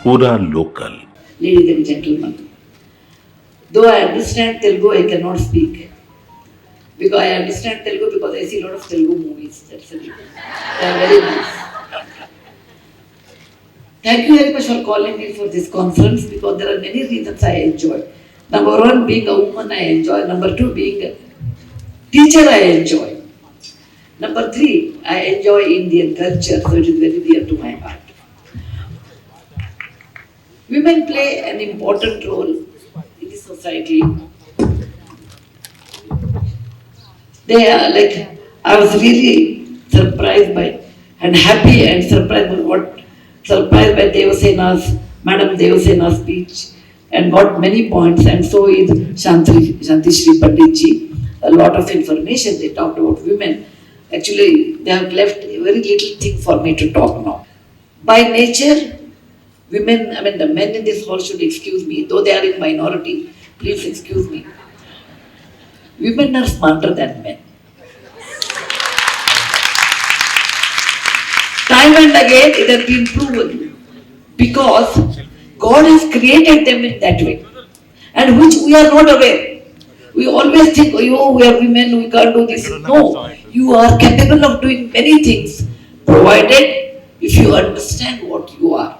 Pura Local. Ladies and gentlemen, though I understand Telugu, I cannot speak. Because I understand Telugu because I see a lot of Telugu movies. That's the reason. They are very nice. Thank you very much for calling me for this conference because there are many reasons I enjoy. Number one, being a woman, I enjoy. Number two, being a teacher, I enjoy. Number three, I enjoy Indian culture, so it is very dear to my heart. Women play an important role in the society. They are like, I was really surprised by and happy and surprised by Madam Devasena's speech and got many points, and so is Shanti Shri Panditji. A lot of information they talked about women. Actually, they have left very little thing for me to talk now. By nature, women, the men in this hall should excuse me, though they are in minority, please excuse me. Women are smarter than men. Time and again it has been proven because God has created them in that way, and which we are not aware. We always think, oh, we are women, we can't do this. No, you are capable of doing many things, provided if you understand what you are.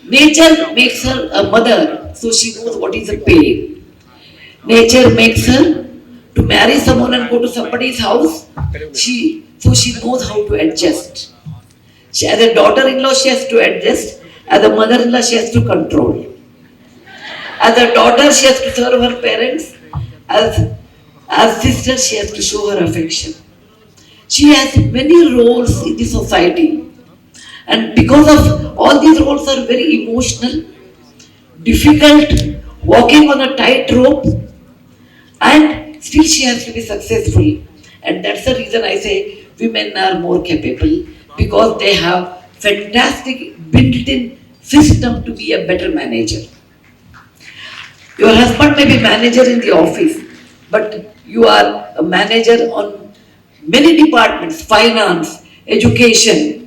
Nature makes her a mother, so she knows what is a pain. Nature makes her to marry someone and go to somebody's house, so she knows how to adjust. As a daughter-in-law, she has to adjust. As a mother-in-law, she has to control. As a daughter, she has to serve her parents. As sister, she has to show her affection. She has many roles in the society. And because of all these roles are very emotional, difficult, walking on a tightrope, and still she has to be successful. And that's the reason I say women are more capable, because they have fantastic built-in system to be a better manager. Your husband may be manager in the office, but you are a manager on many departments: finance, education,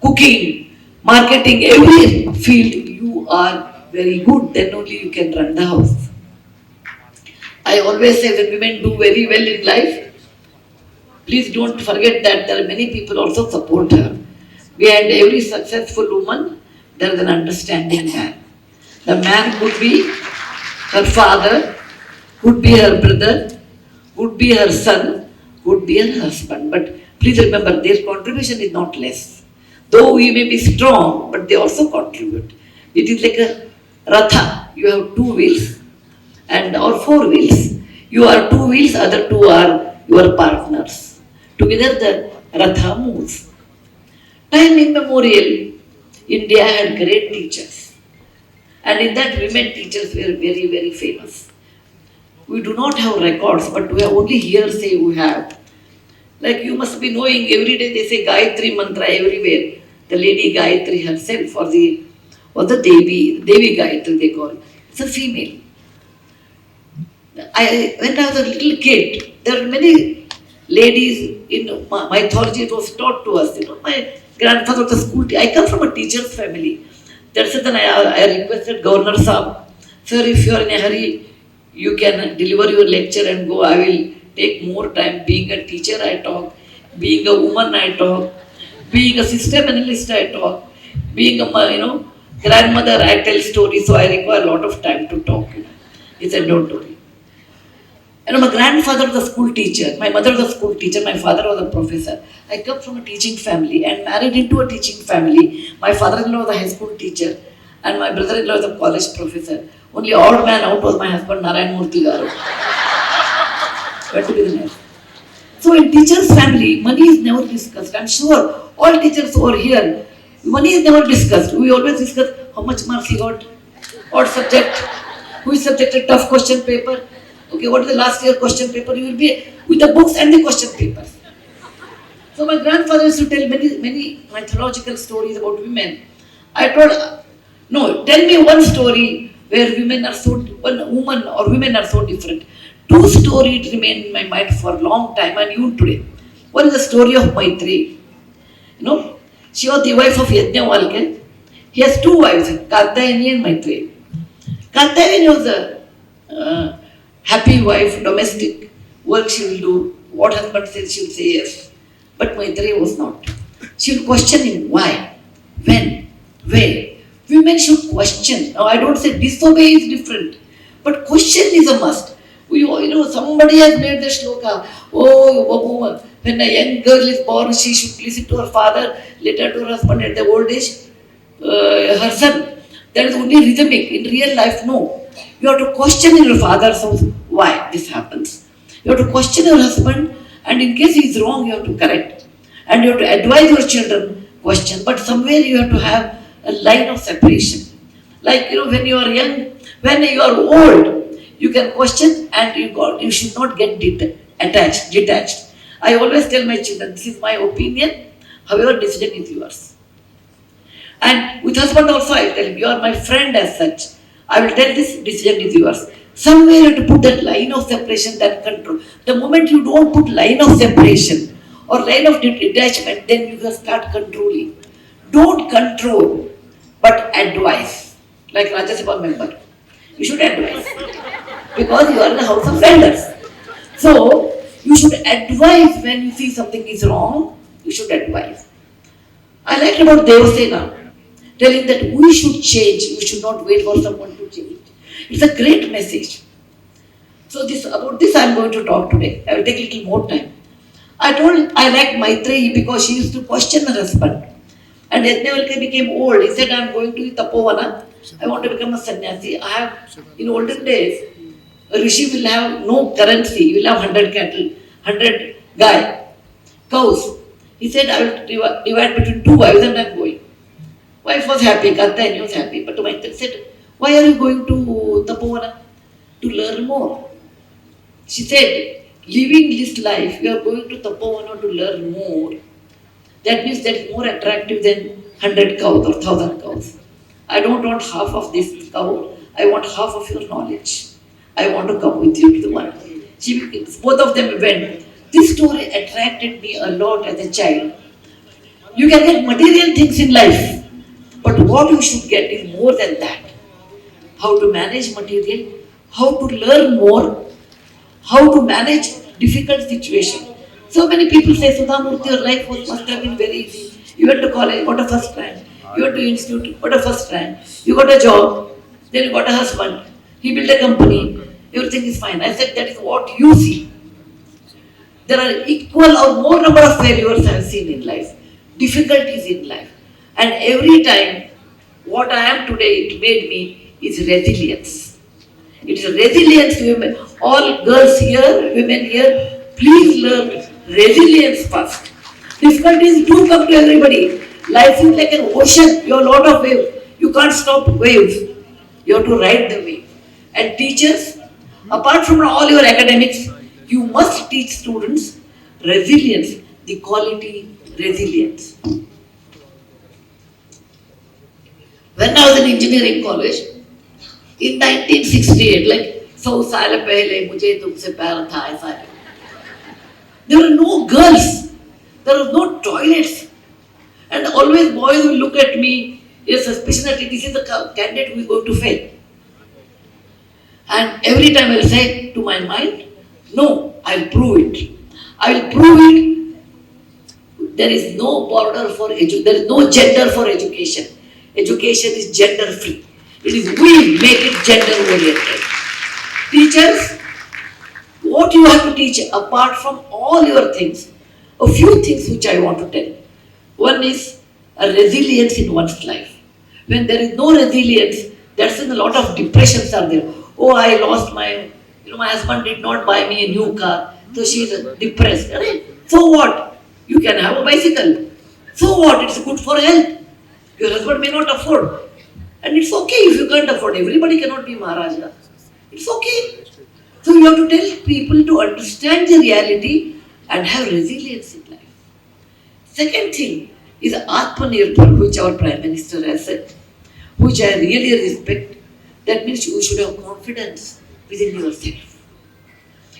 cooking, marketing, every field. You are very good, then only you can run the house. I always say that women do very well in life. Please don't forget that there are many people also support her. Behind every successful woman, there is an understanding man. The man could be her father, could be her brother, could be her son, could be her husband. But please remember, their contribution is not less. Though we may be strong, but they also contribute. It is like a ratha. You have two wheels or four wheels. You are two wheels, other two are your partners. Together the ratha moves. Time immemorial, India had great teachers. And in that, women teachers were very, very famous. We do not have records, but we have only hearsay we have. Like you must be knowing, every day they say Gayatri mantra everywhere. The lady Gayatri herself, or the Devi Gayatri they call. It's a female. When I was a little kid, there were many ladies in mythology. It was taught to us. My grandfather was a school teacher. I come from a teacher's family. That's it. Then I requested Governor Saab, sir, if you are in a hurry, you can deliver your lecture and go. I will take more time. Being a teacher, I talk. Being a woman, I talk. Being a system analyst, I talk. Being a grandmother, I tell stories. So I require a lot of time to talk. He said, don't worry. My grandfather was a school teacher. My mother was a school teacher. My father was a professor. I come from a teaching family and married into a teaching family. My father-in-law was a high school teacher and my brother-in-law was a college professor. Only odd man out was my husband, Narayan Murthy Garu. Went to be the next. So in teacher's family, money is never discussed. I'm sure all teachers over here, money is never discussed. We always discuss how much marks he got, what subject, which subject, a tough question paper. Okay, what is the last year question paper? You will be with the books and the question papers. So my grandfather used to tell many mythological stories about women. I told, no, tell me one story where women are so different. Two stories remain in my mind for a long time, and even today. One is the story of Maitri. She was the wife of Yajnavalkya. He has two wives, Katyayani and Maitreyi. Katyayani was a happy wife, domestic work she will do, what husband says she will say yes. But Maitreyi was not. She will question him, why, when, where. Women should question. Now I don't say disobey is different, but question is a must. Somebody has made the shloka, oh, when a young girl is born, she should listen to her father, later to her husband at the old age, her son. That is only rhythmic. In real life, no. You have to question your father's house why this happens. You have to question your husband, and in case he is wrong, you have to correct. And you have to advise your children, question. But somewhere you have to have a line of separation. Like, when you are young, when you are old, you can question and you should not get detached. I always tell my children, this is my opinion, however, decision is yours. And with husband also, I tell him, you are my friend as such. I will tell this decision is yours. Somewhere you have to put that line of separation, that control. The moment you don't put line of separation or line of detachment, then you can start controlling. Don't control, but advise. Like Rajya Sabha member, you should advise because you are in the house of elders. So you should advise when you see something is wrong. You should advise. I liked about Devasena, telling that we should change. We should not wait for someone to change. It's a great message. So about this I am going to talk today. I will take a little more time. I liked Maitreyi because she used to question her husband. And Yajnavalkya became old. He said, I am going to the Tapovana. I want to become a sannyasi. In olden days, a rishi will have no currency. He will have 100 cattle, 100 cows. He said, I will divide between two wives and I am going. Wife was happy, Katyayani was happy. But Maitreyi said, why are you going to Tapovana? To learn more. She said, living this life, you are going to Tapovana to learn more. That means that is more attractive than 100 cows or 1,000 cows. I don't want half of this cow. I want half of your knowledge. I want to come with you to the one. Both of them went. This story attracted me a lot as a child. You can get material things in life, but what you should get is more than that. How to manage material, how to learn more, how to manage difficult situations. So many people say, Sudha Murthy, your life must have been very easy. You went to college, got a first rank. You went to institute, got a first rank. You got a job, then you got a husband. He built a company. Everything is fine. I said, that is what you see. There are equal or more number of failures I have seen in life, difficulties in life. And every time, what I am today, it made me, is resilience. It is resilience, women. All girls here, women here, please learn resilience first. Difficulties do come to everybody. Life is like an ocean. You have a lot of waves. You can't stop waves. You have to ride the wave. And teachers, apart from all your academics, you must teach students resilience, the quality resilience. When I was in engineering college, in 1968, like 100 साल पहले मुझे तुमसे प्यार था ऐसा. There were no girls. There was no toilets. And always boys will look at me with suspicion that this is the candidate who is going to fail. And every time I will say to my mind, no, I will prove it. I will prove it. There is no border for education. There is no gender for education. Education is gender free. It is we make it gender oriented. Teachers, what you have to teach apart from all your things, a few things which I want to tell. One is a resilience in one's life. When there is no resilience, that's when a lot of depressions are there. Oh, I lost my husband did not buy me a new car, so she is depressed. So what? You can have a bicycle. So what? It's good for health. Your husband may not afford. And it's okay if you can't afford. Everybody cannot be Maharaja. It's okay. So you have to tell people to understand the reality and have resilience in life. Second thing is Atmanirbhar, which our Prime Minister has said, which I really respect. That means you should have confidence within yourself.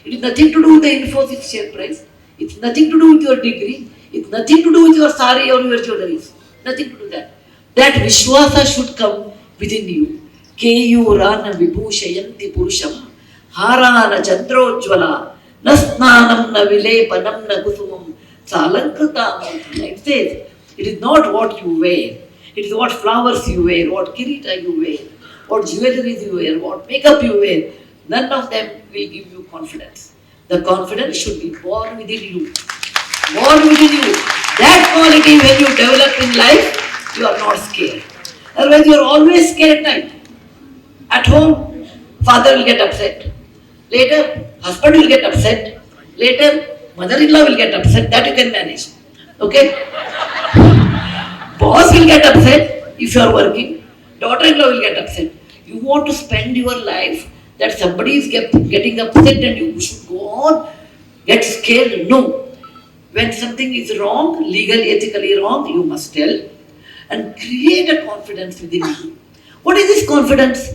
It is nothing to do with the Infosys share price. It's nothing to do with your degree. It's nothing to do with your sari or your jewelry. Nothing to do that. That Vishwasa should come within you. Keyurana Vibhushayanti Purusham Harana Chandrojvala Nasnanam na Vilepanam na Kusumam Salankrita. It says, it is not what you wear, it is what flowers you wear, what kirita you wear, what jewelry you wear, what makeup you wear. None of them will give you confidence. The confidence should be born within you. Born within you. That quality when you develop in life, you are not scared. Otherwise, you are always scared at night. At home, father will get upset. Later, husband will get upset. Later, mother-in-law will get upset. That you can manage. Okay? Boss will get upset if you are working. Daughter-in-law will get upset. You want to spend your life that somebody is getting upset and you should go on, get scared. No. When something is wrong, legally, ethically wrong, you must tell and create a confidence within you. What is this confidence?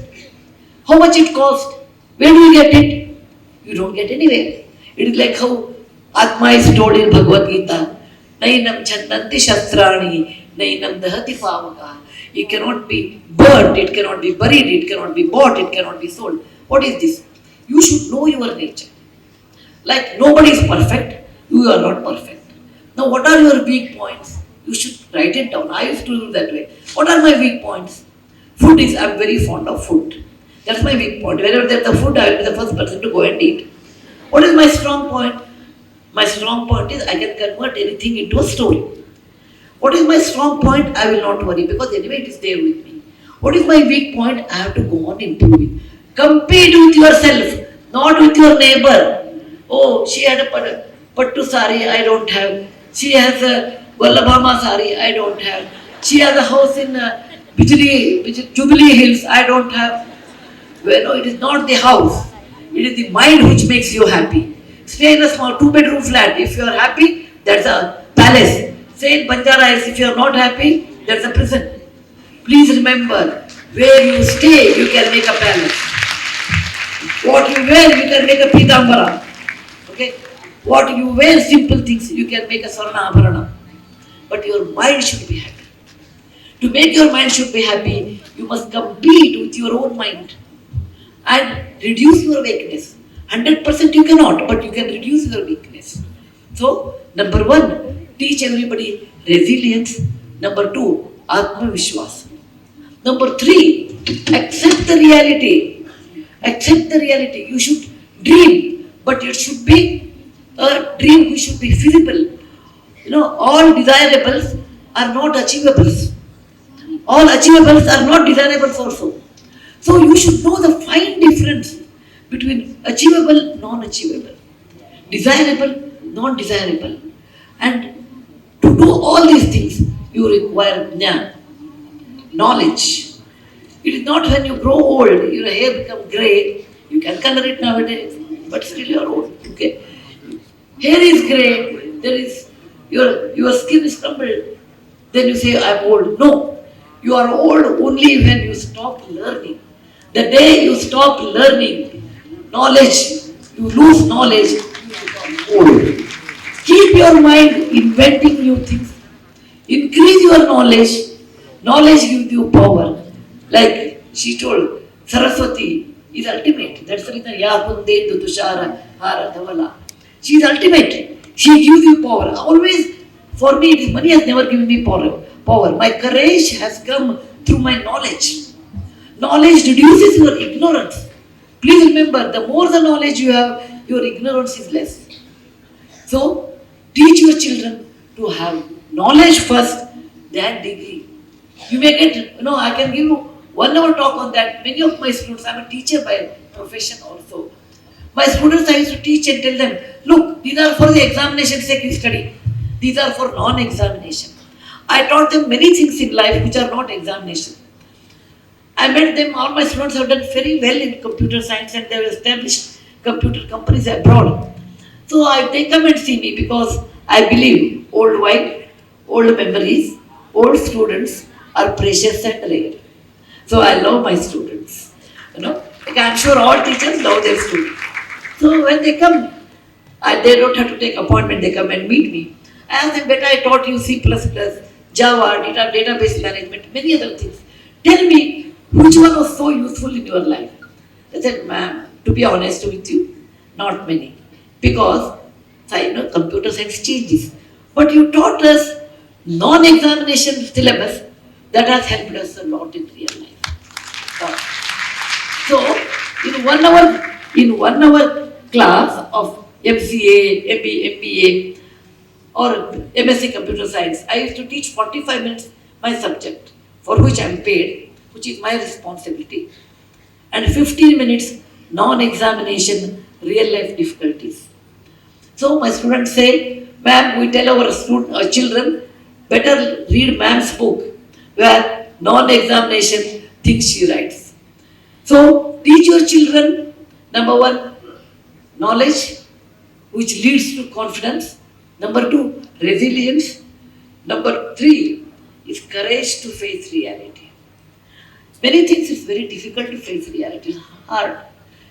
How much it cost? Where do you get it? You don't get anywhere. It is like how Atma is told in Bhagavad Gita, Nainam Chandanti Shastrani, Nainam Dahati Pavaka. It cannot be burnt, it cannot be buried, it cannot be bought, it cannot be sold. What is this? You should know your nature. Like nobody is perfect, you are not perfect. Now what are your weak points? You should write it down. I used to do that way. What are my weak points? Food is, I am very fond of food. That's my weak point. Whenever there's a food, I will be the first person to go and eat. What is my strong point? My strong point is I can convert anything into a story. What is my strong point? I will not worry because anyway it is there with me. What is my weak point? I have to go on improving. Compete with yourself, not with your neighbor. Oh, she had a pattu sari, I don't have. She has a Vallabhama sari, I don't have. She has a house in Jubilee Hills, I don't have. Well, no, it is not the house. It is the mind which makes you happy. Stay in a small 2-bedroom flat. If you are happy, that's a palace. Stay in Banjara Hills. If you are not happy, that's a prison. Please remember, where you stay, you can make a palace. What you wear, you can make a pitambara. Okay? What you wear, simple things, you can make a sarana abharana. But your mind should be happy. To make your mind should be happy, you must compete with your own mind and reduce your weakness. 100% you cannot, but you can reduce your weakness. So, number 1, teach everybody resilience. Number 2, Atma Vishwas. Number 3, accept the reality. Accept the reality. You should dream, but it should be a dream which should be feasible. You know, all desirables are not achievables. All achievables are not desirables also. So you should know the fine difference between achievable, non-achievable, desirable, non-desirable. And to do all these things, you require jnana, knowledge. It is not when you grow old, your hair becomes grey, you can color it nowadays, but still you are old. Okay? Hair is grey, there is your skin is crumbled, then you say I am old. No, you are old only when you stop learning. The day you stop learning knowledge, you lose knowledge, you become old. Keep your mind inventing new things. Increase your knowledge. Knowledge gives you power. Like she told, Saraswati is ultimate. That's the reason Yakunde Tushara Hara Dhavala. She is ultimate. She gives you power. Always, for me, money has never given me power. My courage has come through my knowledge. Knowledge reduces your ignorance. Please remember, the more the knowledge you have, your ignorance is less. So, teach your children to have knowledge first, then degree. You may get, I can give you 1 hour talk on that. Many of my students, I'm a teacher by profession also. My students, I used to teach and tell them, look, these are for the examination sake you study. These are for non-examination. I taught them many things in life which are not examination. I met them, all my students have done very well in computer science and they have established computer companies abroad. So they come and see me because I believe old wine, old memories, old students are precious and rare. So I love my students. Like I'm sure all teachers love their students. So when they come, they don't have to take appointment, they come and meet me. I ask them, beta, I taught you C++, Java, database management, many other things. Tell me, which one was so useful in your life? I said, ma'am, to be honest with you, not many. Because computer science changes. But you taught us non-examination syllabus that has helped us a lot in real life. So, in 1 hour class of MCA, MBA, or MSc Computer Science, I used to teach 45 minutes my subject, for which I am paid, which is my responsibility, and 15 minutes non-examination real life difficulties. So my students say, ma'am, we tell our children, better read ma'am's book, where non-examination things she writes. So teach your children, number one, knowledge, which leads to confidence. Number two, resilience. Number three is courage to face reality. Many things it's very difficult to face reality. It's hard.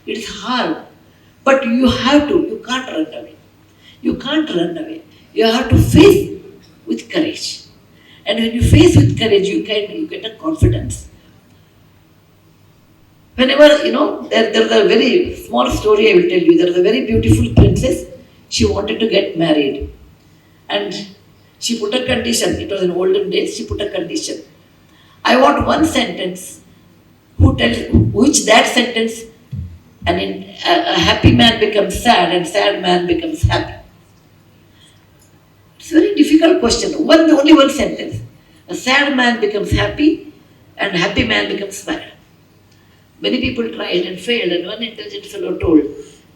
It is hard. But you can't run away. You can't run away. You have to face with courage. And when you face with courage, you get a confidence. Whenever, there's a very small story I will tell you. There was a very beautiful princess. She wanted to get married. And she put a condition. It was in olden days. She put a condition. I want one sentence. Which that sentence, and a happy man becomes sad and sad man becomes happy. It's a very difficult question. Only one sentence. A sad man becomes happy and happy man becomes sad. Many people tried and failed, and one intelligent fellow told,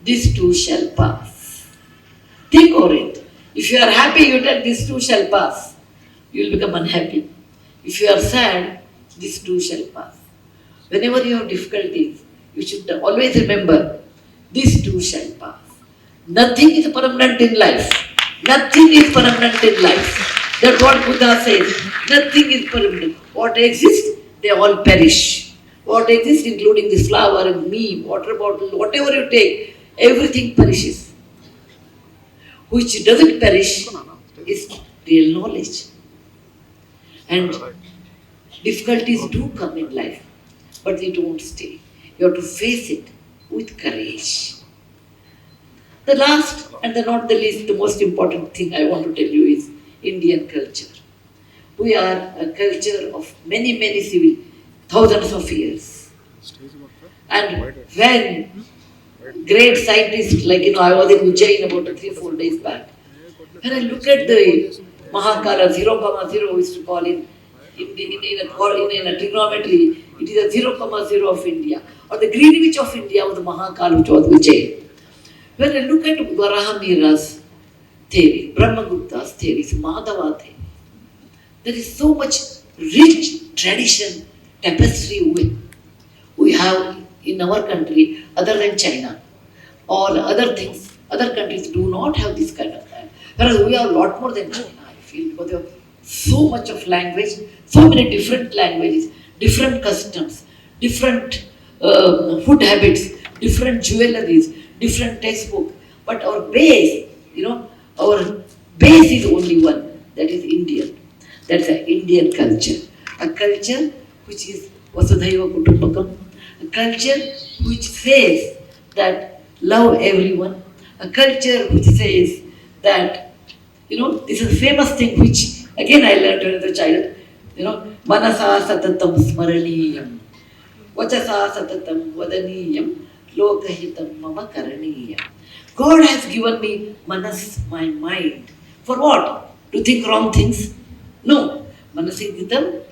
"This too shall pass." Think over it. If you are happy, you tell this too shall pass. You will become unhappy. If you are sad, this too shall pass. Whenever you have difficulties, you should always remember, this too shall pass. Nothing is permanent in life. Nothing is permanent in life. That's what Buddha says. Nothing is permanent. What exists, they all perish. What exists, including this flower and me, water bottle, whatever you take, everything perishes. Which doesn't perish is real knowledge. And difficulties do come in life, but they don't stay. You have to face it with courage. The last and not the least, the most important thing I want to tell you is Indian culture. We are a culture of many, thousands of years. And when great scientists, I was in Ujjain about 3 or 4 days back, when I look at the Mahakala, 0,0 we used to call it, in a trigonometry, it is a 0,0 of India. Or the Greenwich of India was the Mahakal, which was Ujjain. When I look at Varahamira's theory, Brahmagupta's theories, Madhava theory, there is so much rich tradition, tapestry we have in our country, other than China. All other things, other countries do not have this kind of thing. Whereas we have a lot more than China, I feel, because they have so much of language, so many different languages, different customs, different food habits, different jewelries, different textbook. But our base, our base is only one, that is Indian. That's an Indian culture. A culture which is Vasudhaiva Kutumbakam, a culture which says that love everyone, a culture which says that, this is a famous thing which, again I learned when I was a child, Manasa Satatam Smaraniyam, Vachasa Satatam Vadaniyam, Lokahitam Mama Karaniyam. God has given me manas, my mind. For what? To think wrong things? No. Manasiddham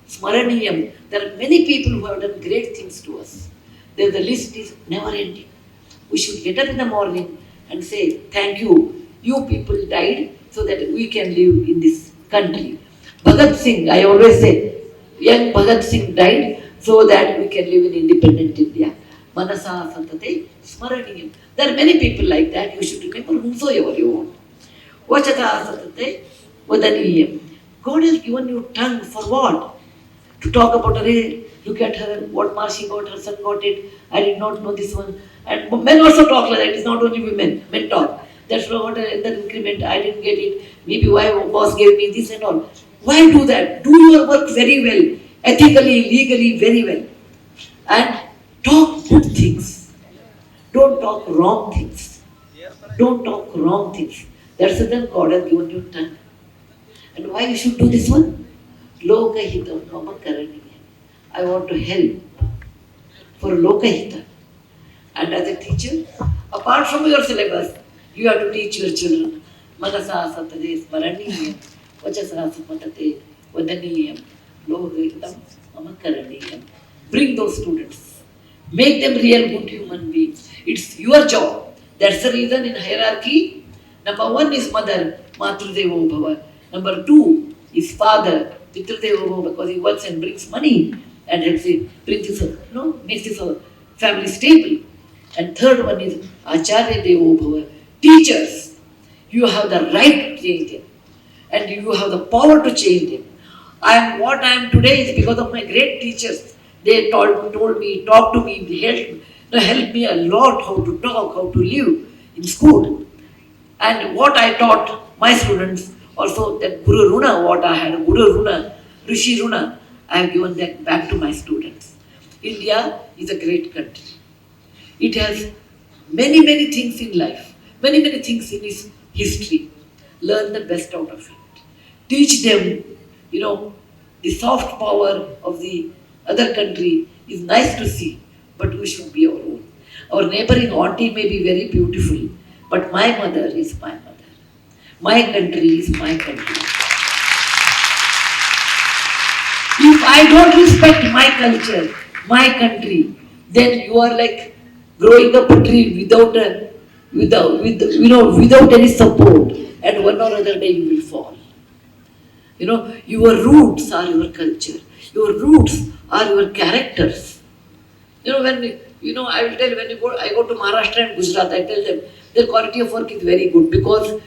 Smaraniyam. There are many people who have done great things to us. The list is never ending. We should get up in the morning and say, thank you. You people died so that we can live in this country. Bhagat Singh, I always say, young Bhagat Singh died so that we can live in independent India. Manasa Santate Smaraniyam. There are many people like that. You should remember whomsoever you want. Vachata Santate Vadaniyam. God has given you tongue for what? To talk about her, look at her, what mark she got, her son got it, I did not know this one. And men also talk like that, it's not only women, men talk. That's what the increment, I didn't get it, maybe why boss gave me this and all. Why do that? Do your work very well, ethically, legally, very well. And talk good things. Don't talk wrong things. Don't talk wrong things. That's the reason God has given you tongue. And why you should do this one? Lokahitam mama karaniya. I want to help for Lokahita. And as a teacher, apart from your syllabus, you have to teach your children. Manasa satade smaraniyam, vachasa sumatate vadaniyam, Lokahitam mama karaniyam. Bring those students. Make them real good human beings. It's your job. That's the reason in hierarchy, number one is mother, Matrudevo Bhava. Number two is father, Pitrudevo Bhava, because he works and brings money and helps it, brings his, makes his family stable. And third one is Acharya Devo Bhava. Teachers, you have the right to change them. And you have the power to change them. What I am today is because of my great teachers. They told me, talked to me, they helped me a lot how to talk, how to live in school. And what I taught my students, also that Guru Runa, what I had, Guru Runa, Rishi Runa, I have given that back to my students. India is a great country. It has many, many things in life, many, many things in its history. Learn the best out of it. Teach them, the soft power of the other country is nice to see, but we should be our own. Our neighboring auntie may be very beautiful, but my mother is my mother. My country is my country. If I don't respect my culture, my country, then you are like growing up a tree without any support, and one or other day you will fall. Your roots are your culture. Your roots are your characters. I will tell I go to Maharashtra and Gujarat, I tell them their quality of work is very good because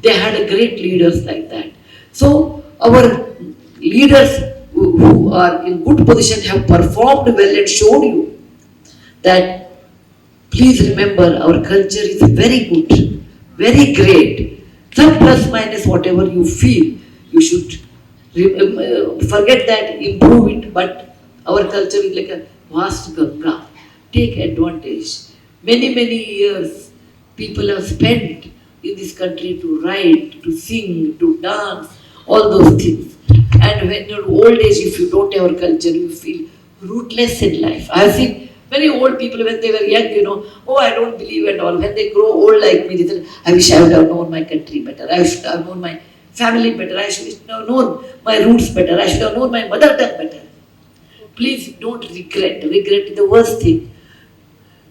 they had a great leaders like that. So our leaders who are in good position have performed well and showed you that please remember our culture is very good, very great. Some plus minus whatever you feel, you should forget that, improve it, but our culture is like a vast Ganga. Take advantage. Many, many years people have spent in this country to write, to sing, to dance, all those things. And when you're old age, if you don't have our culture, you feel rootless in life. I have seen many old people when they were young, oh, I don't believe at all. When they grow old like me, they say, I wish I would have known my country better. I should have known my family better. I should have known my roots better. I should have known my mother tongue better. Please don't regret. Regret is the worst thing.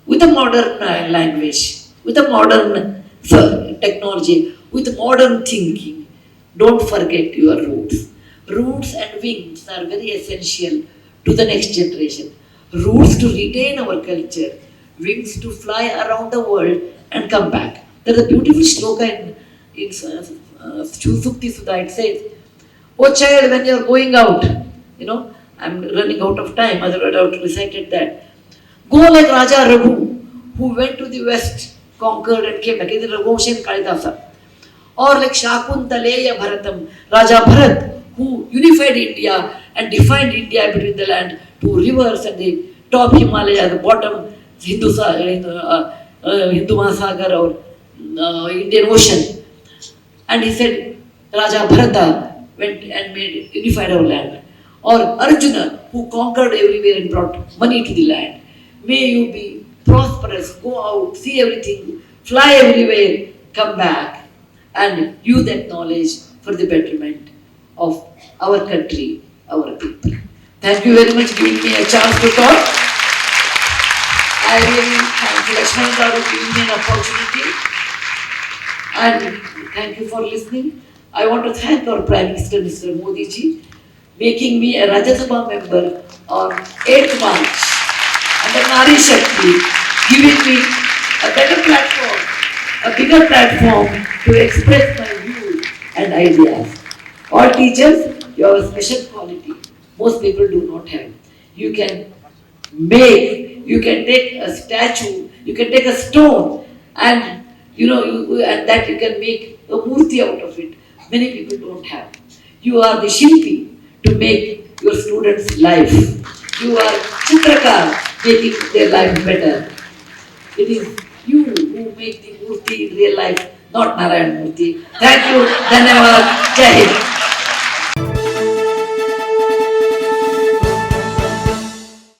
With a modern language, with a modern technology, with modern thinking, don't forget your roots. Roots and wings are very essential to the next generation. Roots to retain our culture, wings to fly around the world and come back. There is a beautiful shloka in Sukti Sudha. It says, oh child, when you are going out, I'm running out of time, otherwise I would have recited that. Go like Raja Raghu, who went to the west, conquered and came back. It is Raghuvamshi and Kalidasa. Or like Shakuntaleya Bharatam, Raja Bharat, who unified India and defined India between the land, two rivers and the top Himalaya, the bottom Hindu Mahasagar or Indian Ocean. And he said, Raja Bharata went and unified our land. Or Arjuna, who conquered everywhere and brought money to the land. May you be prosperous, go out, see everything, fly everywhere, come back and use that knowledge for the betterment of our country, our people. Thank you very much for giving me a chance to talk. I really thank Lakshman Garu for giving me an opportunity. And thank you for listening. I want to thank our Prime Minister, Mr. Modi ji, making me a Rajya Sabha member on 8th March under Nari Shakti, giving me a better platform, a bigger platform to express my views and ideas. All teachers, you have a special quality most people do not have. You can take a statue, you can take a stone and and that you can make a murti out of it. Many people don't have. You are the Shilpi to make your students' life. You are Chitrakar, making their life better. It is you who make the Murti in real life, not Narayan Murti. Thank you. Dhanyavad. Jai Hind.